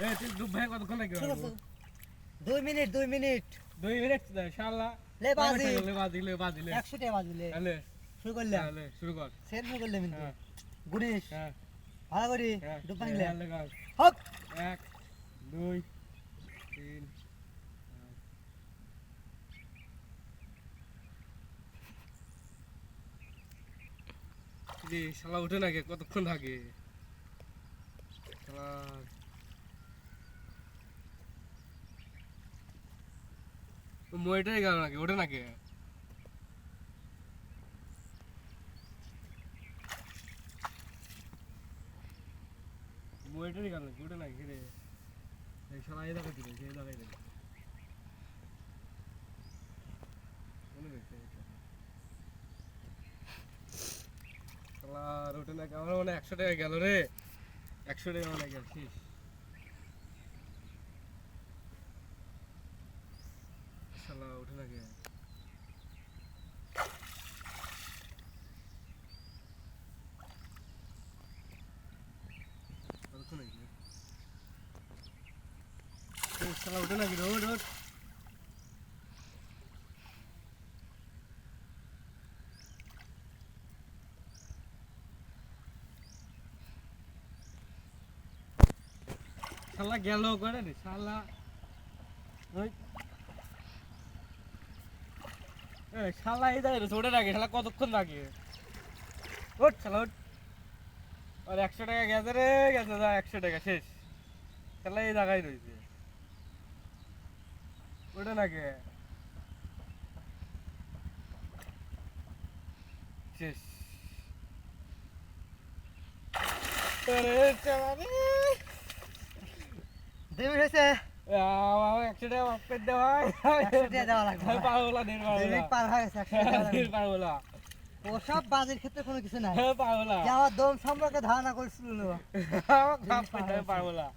এই তুই ডুব ভাই কতক্ষণ লাগবে? 2 মিনিট 2 মিনিট 2 মিনিট শালা। লে বাজি লে বাজি লে বাজি লে 100 টাকা বাজি লে লে শুরু করলাম লে শুরু কর। সেট শুরু করলাম কিন্তু হ্যাঁ গুনিস হ্যাঁ ভালো করি হ্যাঁ ডুব ভাঙলে লাগা। হপ 1 2 3 রে শালা উঠে না কে কতক্ষণ থাকে শালা। মইটাই গেল নাকি ওঠে নাকি? মইটাই গেল নাকি ওঠে নাকি রে? এই শালা এই জায়গায় দিলে সেই জায়গায় দিলে মনে দেখছে শালা আর ওঠে নাকি। আমার মনে 100 টাকা গেল রে, 100 টাকা মানে গেল শেষ শালা ওঠে নাকি। কতক্ষণ হয়েছে? শালা ওঠে নাকি? রোড রোড শালা গেল করে রে শালা। ওই এ শালা এই জায়গায় ছোটে রাখে শালা কতক্ষণ থাকে? ওঠ শালা ওঠ। আর 100 টাকা গেছে রে, গেছে যা 100 টাকা শেষ শালা এই জায়গায় রয়েছে ওটা নাকি শেষ। আরে শালা রে 2 মিনিট হইছে 100 টাকা মাফ করে দে ভাই। 100 টাকা দেওয়া লাগবে আমি পাগলা দের 2 মিনিট পার হয়ে গেছে 100 টাকা দেওয়া লাগবে। পাগলা ওসব বাজের ক্ষেত্রে কোনো কিছু নাই পাগলা যে আমার দম সম্পর্কে ধারণা করছিল মাফ করে দে পাগলা।